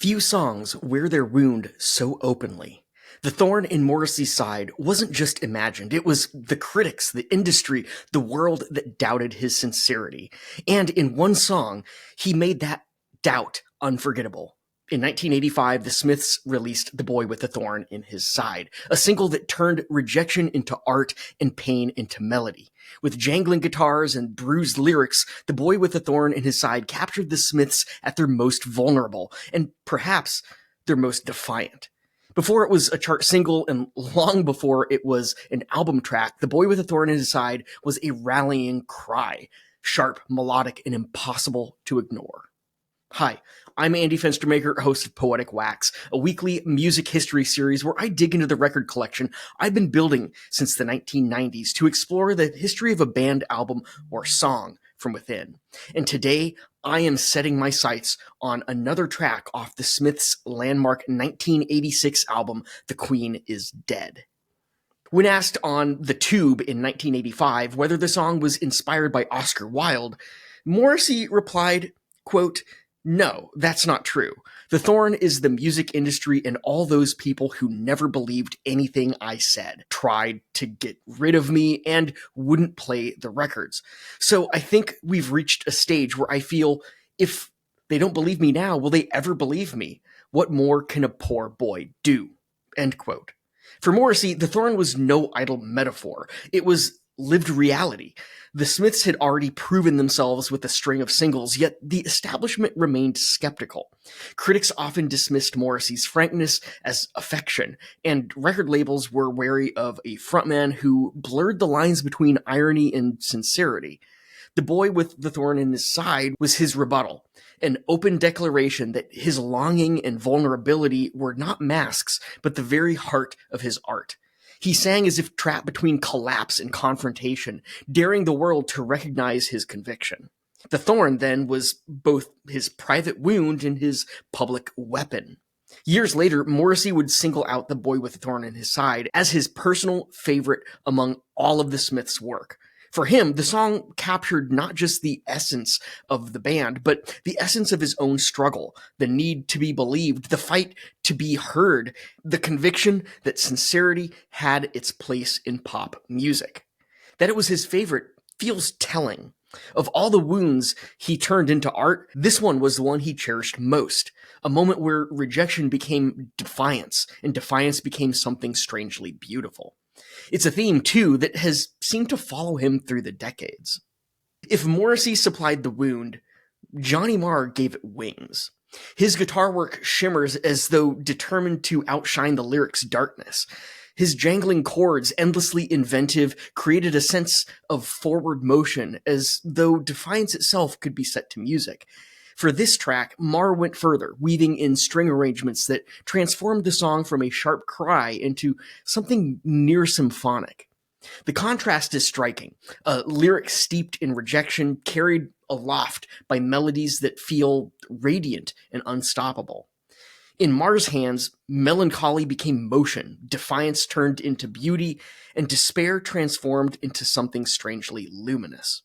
Few songs wear their wound so openly. The thorn in Morrissey's side wasn't just imagined, it was the critics, the industry, the world that doubted his sincerity. And in one song, he made that doubt unforgettable. In 1985, the Smiths released The Boy with the Thorn in His Side, a single that turned rejection into art and pain into melody. With jangling guitars and bruised lyrics, The Boy with the Thorn in His Side captured the Smiths at their most vulnerable, and perhaps their most defiant. Before it was a chart single and long before it was an album track, The Boy with the Thorn in His Side was a rallying cry, sharp, melodic, and impossible to ignore. Hi, I'm Andy Fenstermaker, host of Poetic Wax, a weekly music history series where I dig into the record collection I've been building since the 1990s to explore the history of a band, album, or song from within. And today, I am setting my sights on another track off the Smiths' landmark 1986 album, The Queen is Dead. When asked on The Tube in 1985 whether the song was inspired by Oscar Wilde, Morrissey replied, quote, "No, that's not true. The Thorn is the music industry and all those people who never believed anything I said, tried to get rid of me, and wouldn't play the records. So I think we've reached a stage where I feel if they don't believe me now, will they ever believe me? What more can a poor boy do?" End quote. For Morrissey, The Thorn was no idle metaphor. It was lived reality. The Smiths had already proven themselves with a string of singles, yet the establishment remained skeptical. Critics often dismissed Morrissey's frankness as affection, and record labels were wary of a frontman who blurred the lines between irony and sincerity. The Boy with the Thorn in His Side was his rebuttal, an open declaration that his longing and vulnerability were not masks, but the very heart of his art. He sang as if trapped between collapse and confrontation, daring the world to recognize his conviction. The thorn, then, was both his private wound and his public weapon. Years later, Morrissey would single out The Boy with the Thorn in His Side as his personal favorite among all of the Smiths' work. For him, the song captured not just the essence of the band, but the essence of his own struggle, the need to be believed, the fight to be heard, the conviction that sincerity had its place in pop music. That it was his favorite feels telling. Of all the wounds he turned into art, this one was the one he cherished most, a moment where rejection became defiance, and defiance became something strangely beautiful. It's a theme, too, that has seemed to follow him through the decades. If Morrissey supplied the wound, Johnny Marr gave it wings. His guitar work shimmers as though determined to outshine the lyrics' darkness. His jangling chords, endlessly inventive, created a sense of forward motion, as though Defiance itself could be set to music. For this track, Marr went further, weaving in string arrangements that transformed the song from a sharp cry into something near symphonic. The contrast is striking. A lyric steeped in rejection, carried aloft by melodies that feel radiant and unstoppable. In Marr's hands, melancholy became motion, defiance turned into beauty, and despair transformed into something strangely luminous.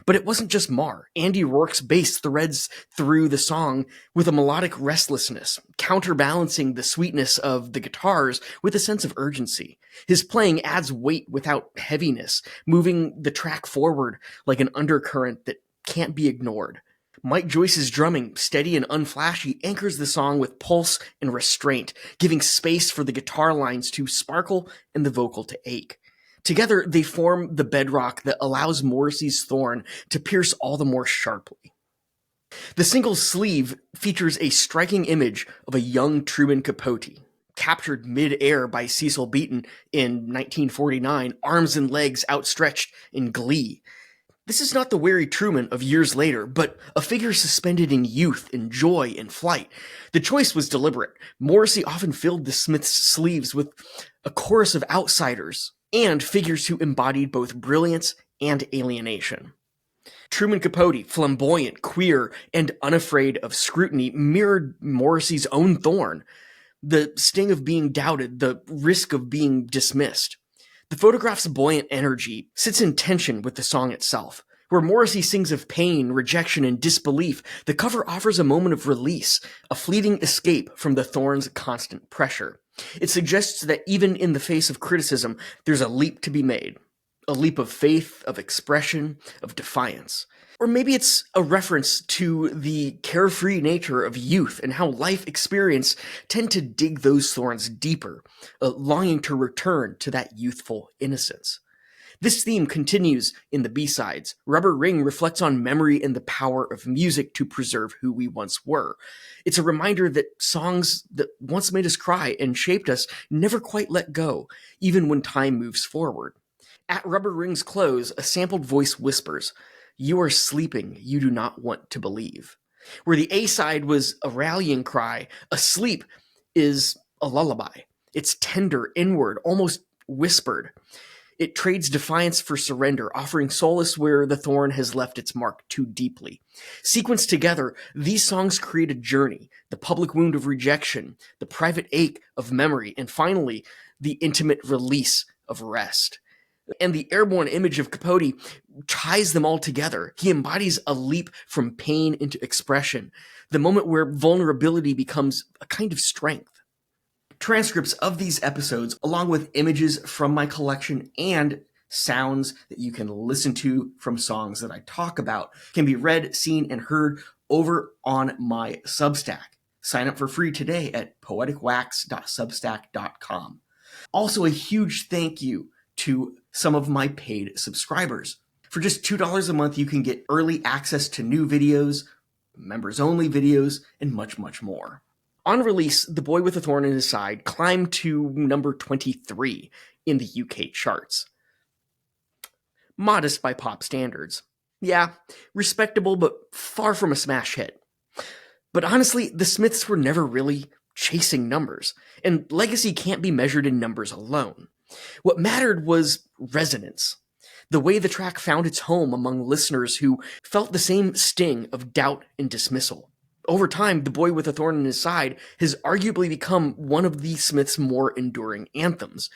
But it wasn't just Marr. Andy Rourke's bass threads through the song with a melodic restlessness, counterbalancing the sweetness of the guitars with a sense of urgency. His playing adds weight without heaviness, moving the track forward like an undercurrent that can't be ignored. Mike Joyce's drumming, steady and unflashy, anchors the song with pulse and restraint, giving space for the guitar lines to sparkle and the vocal to ache. Together, they form the bedrock that allows Morrissey's Thorn to pierce all the more sharply. The single's sleeve features a striking image of a young Truman Capote, captured mid-air by Cecil Beaton in 1949, arms and legs outstretched in glee. This is not the wary Truman of years later, but a figure suspended in youth, in joy, in flight. The choice was deliberate. Morrissey often filled the Smiths' sleeves with a chorus of outsiders and figures who embodied both brilliance and alienation. Truman Capote, flamboyant, queer, and unafraid of scrutiny, mirrored Morrissey's own thorn, the sting of being doubted, the risk of being dismissed. The photograph's buoyant energy sits in tension with the song itself. Where Morrissey sings of pain, rejection, and disbelief, the cover offers a moment of release, a fleeting escape from the Thorn's constant pressure. It suggests that even in the face of criticism, there's a leap to be made. A leap of faith, of expression, of defiance. Or maybe it's a reference to the carefree nature of youth and how life experience tend to dig those thorns deeper, longing to return to that youthful innocence. This theme continues in the B-sides. Rubber Ring reflects on memory and the power of music to preserve who we once were. It's a reminder that songs that once made us cry and shaped us never quite let go, even when time moves forward. At Rubber Ring's close, a sampled voice whispers, "You are sleeping, you do not want to believe." Where the A-side was a rallying cry, Asleep is a lullaby. It's tender, inward, almost whispered. It trades defiance for surrender, offering solace where the thorn has left its mark too deeply. Sequenced together, these songs create a journey, the public wound of rejection, the private ache of memory, and finally, the intimate release of rest. And the airborne image of Capote ties them all together. He embodies a leap from pain into expression, the moment where vulnerability becomes a kind of strength. Transcripts of these episodes, along with images from my collection and sounds that you can listen to from songs that I talk about, can be read, seen, and heard over on my Substack. Sign up for free today at poeticwax.substack.com. Also, a huge thank you to some of my paid subscribers. For just $2 a month, you can get early access to new videos, members-only videos, and much, much more. On release, The Boy with a Thorn in His Side climbed to number 23 in the UK charts. Modest by pop standards. Yeah, respectable, but far from a smash hit. But honestly, the Smiths were never really chasing numbers, and legacy can't be measured in numbers alone. What mattered was resonance. The way the track found its home among listeners who felt the same sting of doubt and dismissal. Over time, The Boy with a Thorn in His Side has arguably become one of the Smiths' more enduring anthems.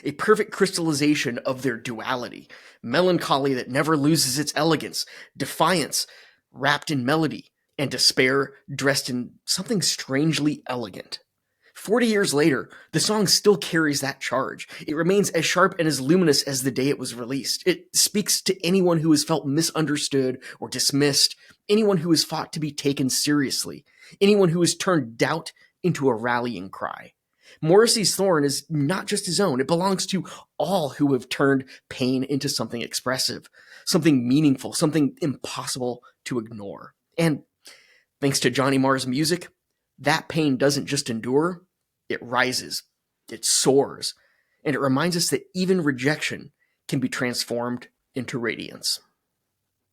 A perfect crystallization of their duality. Melancholy that never loses its elegance. Defiance, wrapped in melody. And despair, dressed in something strangely elegant. 40 years later, the song still carries that charge. It remains as sharp and as luminous as the day it was released. It speaks to anyone who has felt misunderstood or dismissed, anyone who has fought to be taken seriously, anyone who has turned doubt into a rallying cry. Morrissey's Thorn is not just his own. It belongs to all who have turned pain into something expressive, something meaningful, something impossible to ignore. And thanks to Johnny Marr's music, that pain doesn't just endure, it rises, it soars, and it reminds us that even rejection can be transformed into radiance.